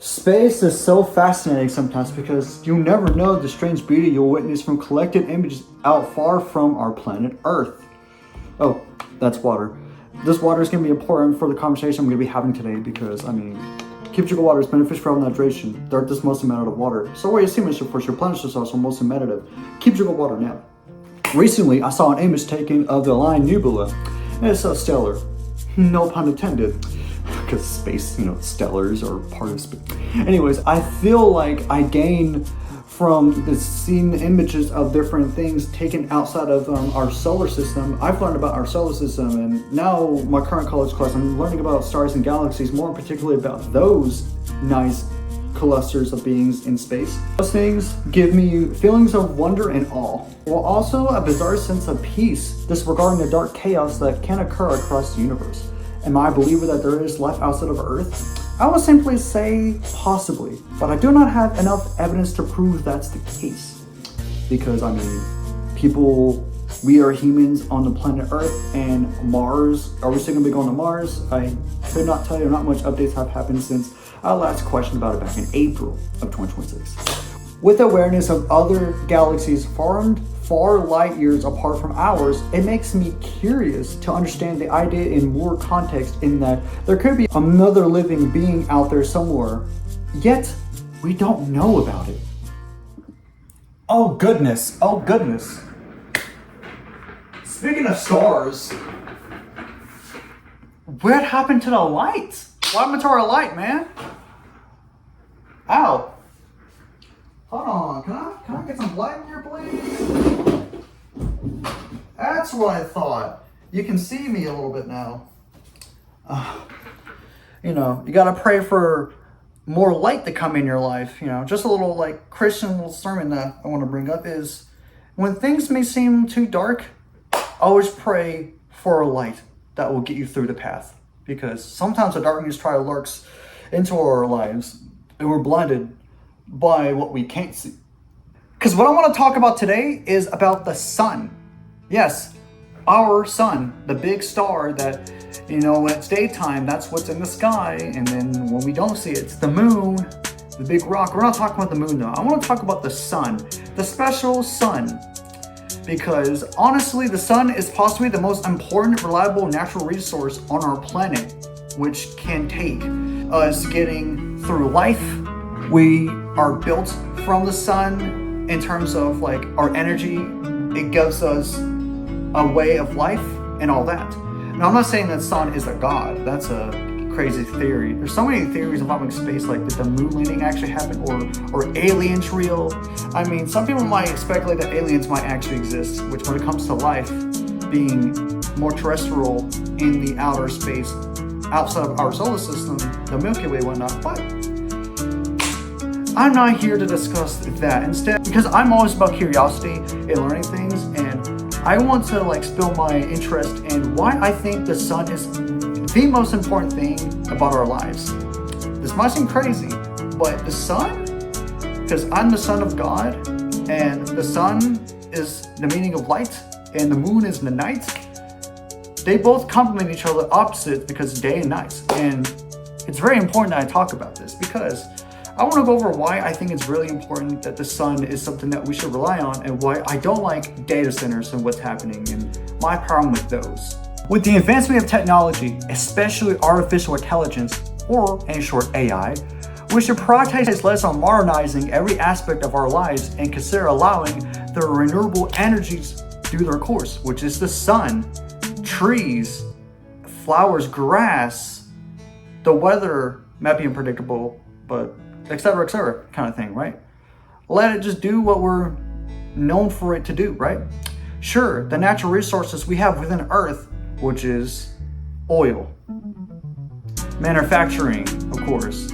Space is so fascinating sometimes because you never know the strange beauty you'll witness from collected images out far from our planet Earth. Oh, that's water. This water is going to be important for the conversation I'm going to be having today because, keep drinking water is beneficial for hydration. The Earth is mostly made out of water. So what you see, Mr. First, your planets are also mostly meditative. Keep drinking water now. Recently, I saw an image taken of the Orion Nebula, and it's so stellar. No pun intended. Because space, stellars are part of space. Anyways, I feel like I gain from seeing images of different things taken outside of our solar system. I've learned about our solar system, and now my current college class, I'm learning about stars and galaxies, more particularly about those nice clusters of beings in space. Those things give me feelings of wonder and awe, while also a bizarre sense of peace, disregarding the dark chaos that can occur across the universe. Am I a believer that there is life outside of Earth? I will simply say possibly, but I do not have enough evidence to prove that's the case. Because, we are humans on the planet Earth, and Mars, are we still going to be going to Mars? I could not tell you, not much updates have happened since I last questioned about it back in April of 2026. With awareness of other galaxies formed far light years apart from ours, it makes me curious to understand the idea in more context, in that there could be another living being out there somewhere, yet we don't know about it. Oh goodness. Speaking of stars, what happened to the light? What happened to our light, man? Ow. Hold on, can I get some light in here, please? That's what I thought. You can see me a little bit now. You gotta pray for more light to come in your life. Just a little Christian little sermon that I want to bring up is, when things may seem too dark, always pray for a light that will get you through the path. Because sometimes the darkness lurks into our lives, and we're blinded by what we can't see. Because what I want to talk about today is about the sun. Yes, our sun, the big star that, when it's daytime, that's what's in the sky. And then when we don't see it, it's the moon, the big rock. We're not talking about the moon though. I want to talk about the sun, the special sun. Because honestly, the sun is possibly the most important, reliable natural resource on our planet, which can take us getting through life. We are built from the sun in terms of our energy. It gives us a way of life and all that. Now, I'm not saying that sun is a god. That's a crazy theory. There's so many theories involving space, did the moon landing actually happen, or aliens real? Some people might speculate that aliens might actually exist, which when it comes to life being more terrestrial in the outer space outside of our solar system, the Milky Way, whatnot. But I'm not here to discuss that. Instead, because I'm always about curiosity and learning things, and I want to spill my interest in why I think the sun is the most important thing about our lives. This might seem crazy, but the sun, because I'm the son of God, and the sun is the meaning of light, and the moon is the night. They both complement each other opposites because day and night. And it's very important that I talk about this, because I want to go over why I think it's really important that the sun is something that we should rely on, and why I don't like data centers and what's happening, and my problem with those. With the advancement of technology, especially artificial intelligence, or in short AI, we should prioritize less on modernizing every aspect of our lives and consider allowing the renewable energies do their course, which is the sun, trees, flowers, grass. The weather might be unpredictable, but etc., kind of thing, right? Let it just do what we're known for it to do, right? Sure, the natural resources we have within Earth, which is oil, manufacturing, of course,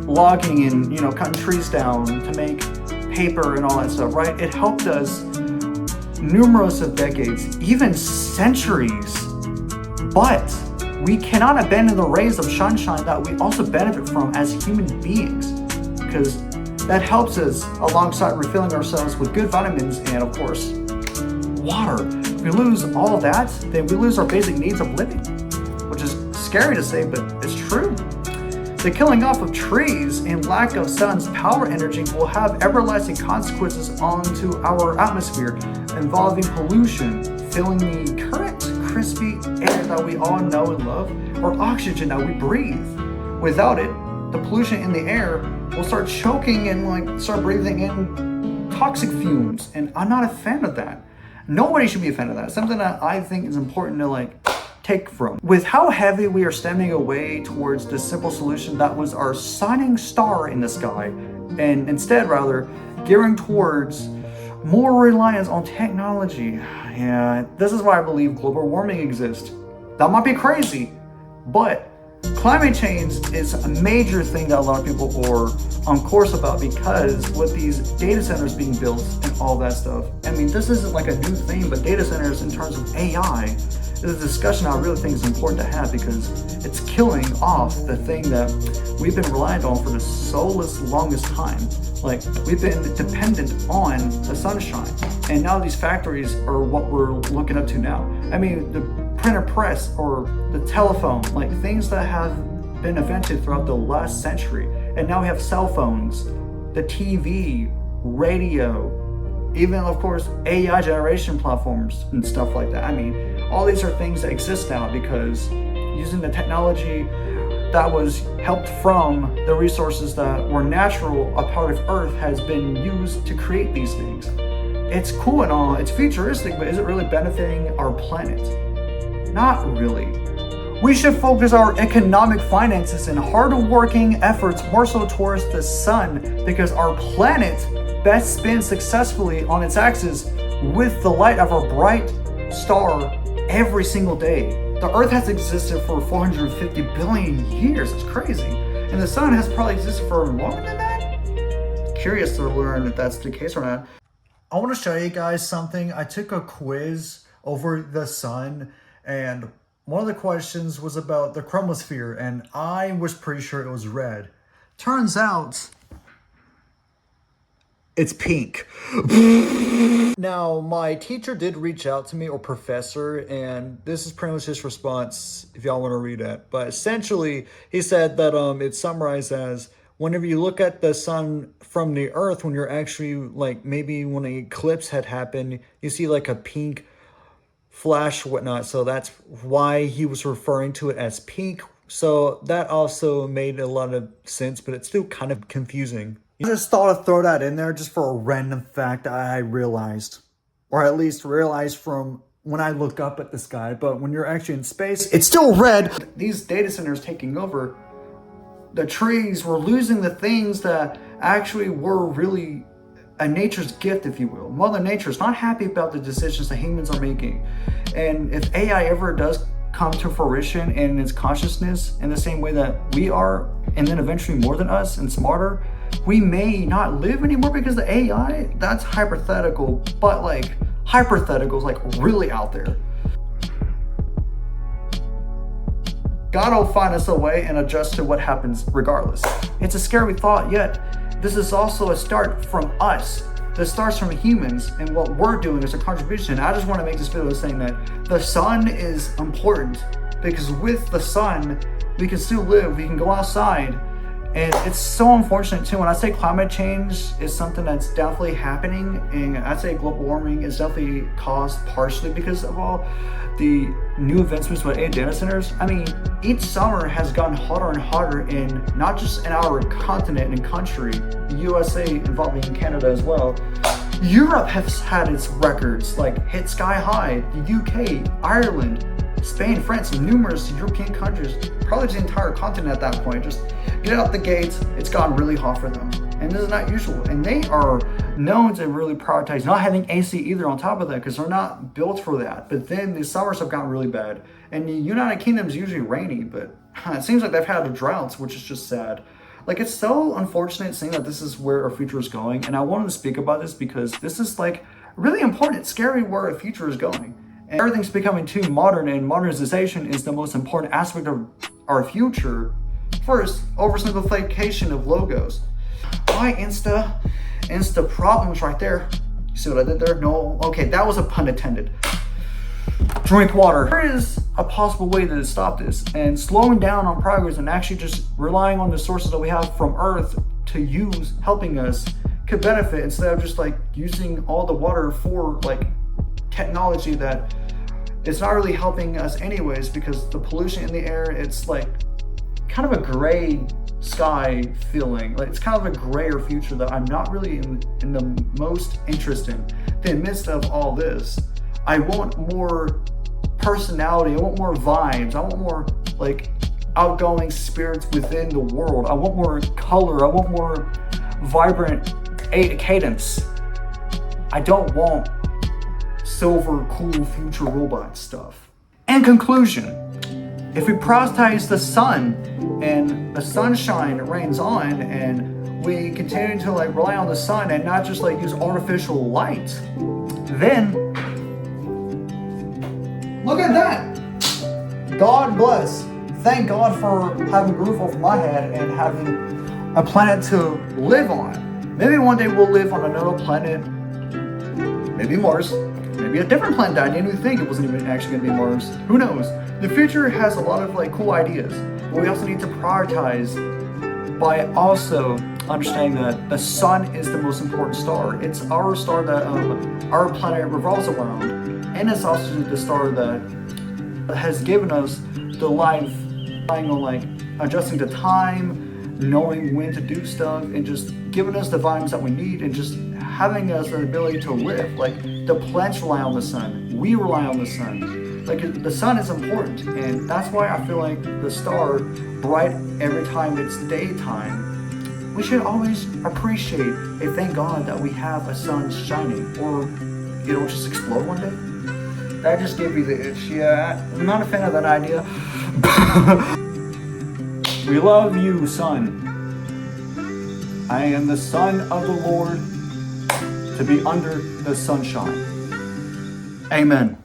logging and, cutting trees down to make paper and all that stuff, right? It helped us numerous of decades, even centuries. But we cannot abandon the rays of sunshine that we also benefit from as human beings, because that helps us alongside refilling ourselves with good vitamins and, of course, water. If we lose all that, then we lose our basic needs of living, which is scary to say, but it's true. The killing off of trees and lack of sun's power energy will have everlasting consequences onto our atmosphere, involving pollution, filling the current crispy air that we all know and love, or oxygen that we breathe. Without it, the pollution in the air will start choking and start breathing in toxic fumes, and I'm not a fan of that. Nobody should be a fan of that. Something that I think is important to take from. With how heavy we are stemming away towards the simple solution that was our shining star in the sky, and instead rather gearing towards more reliance on technology. Yeah, this is why I believe global warming exists. That might be crazy, but climate change is a major thing that a lot of people are on course about, because with these data centers being built and all that stuff. I mean, this isn't like a new thing, but data centers in terms of AI is a discussion I really think is important to have, because it's killing off the thing that we've been reliant on for the longest time. We've been dependent on the sunshine, and now these factories are what we're looking up to now. I mean, the printer press or the telephone, things that have been invented throughout the last century, and now we have cell phones, the TV, radio, even of course AI generation platforms and stuff like that. I mean, all these are things that exist now because using the technology that was helped from the resources that were natural, a part of Earth, has been used to create these things. It's cool and all, it's futuristic, but is it really benefiting our planet? Not really. We should focus our economic finances and hard-working efforts more so towards the sun, because our planet best spins successfully on its axis with the light of our bright star every single day. The Earth has existed for 450 billion years. It's crazy. And the sun has probably existed for longer than that? Curious to learn if that's the case or not. I want to show you guys something. I took a quiz over the sun, and one of the questions was about the chromosphere, and I was pretty sure it was red. Turns out it's pink. Now, my teacher did reach out to me, or professor, and this is pretty much his response if y'all want to read it. But essentially, he said that it's summarized as, whenever you look at the sun from the Earth, when you're actually maybe when an eclipse had happened, you see a pink flash, whatnot. So that's why he was referring to it as pink. So that also made a lot of sense, but it's still kind of confusing. I just thought I'd throw that in there just for a random fact I realized, or at least realized from when I look up at the sky. But when you're actually in space, it's still red. These data centers taking over, the trees, we're losing the things that actually were really a nature's gift, if you will. Mother Nature's not happy about the decisions that humans are making. And if AI ever does come to fruition in its consciousness in the same way that we are, and then eventually more than us and smarter, we may not live anymore, because the AI, that's hypothetical, but hypotheticals really out there. God will find us a way and adjust to what happens regardless. It's a scary thought, yet this is also a start from us. This starts from humans and what we're doing as a contribution. I just want to make this video saying that the sun is important, because with the sun, we can still live, we can go outside. And it's so unfortunate too. When I say climate change is something that's definitely happening, and I'd say global warming is definitely caused partially because of all the new advancements with AI data centers. I mean, each summer has gotten hotter and hotter in not just in our continent and country, the USA involving Canada as well. Europe has had its records hit sky high. The UK, Ireland, Spain, France, numerous European countries, probably the entire continent at that point, just get out the gates, it's gotten really hot for them. And this is not usual. And they are known to really prioritize not having AC either on top of that, because they're not built for that. But then the summers have gotten really bad. And the United Kingdom is usually rainy, but it seems like they've had droughts, which is just sad. It's so unfortunate seeing that this is where our future is going. And I wanted to speak about this because this is really important. It's scary where our future is going. And everything's becoming too modern, and modernization is the most important aspect of our future. First, oversimplification of logos. Why Insta problems right there. You see what I did there? No, okay, that was a pun intended. Drink water. There is a possible way to stop this. And slowing down on progress and actually just relying on the sources that we have from Earth to use helping us could benefit, instead of just like using all the water for like technology that it's not really helping us anyways, because the pollution in the air, it's like kind of a gray sky feeling. Like it's kind of a grayer future that I'm not really in the most interest in. In the midst of all this, I want more personality, I want more vibes, I want more like outgoing spirits within the world. I want more color, I want more vibrant cadence. I don't want silver, cool future robot stuff. In conclusion, if we prioritize the sun and the sunshine rains on, and we continue to like rely on the sun and not just like use artificial light, then look at that. God bless. Thank God for having a roof over my head and having a planet to live on. Maybe one day we'll live on another planet, maybe Mars. Maybe a different planet that I didn't even think it wasn't even actually going to be Mars. Who knows? The future has a lot of like cool ideas, but we also need to prioritize by also understanding that the sun is the most important star. It's our star that our planet revolves around, and it's also the star that has given us the life, relying on like adjusting to time, knowing when to do stuff, and just giving us the vibes that we need, and just having us the ability to live. Like the plants rely on the sun, we rely on the sun. Like the sun is important, and that's why I feel like the star, bright every time it's daytime, we should always appreciate and thank God that we have a sun shining, or it'll just explode one day. That just gave me the itch. Yeah, I'm not a fan of that idea. We love you, sun. I am the son of the Lord, to be under the sunshine. Amen.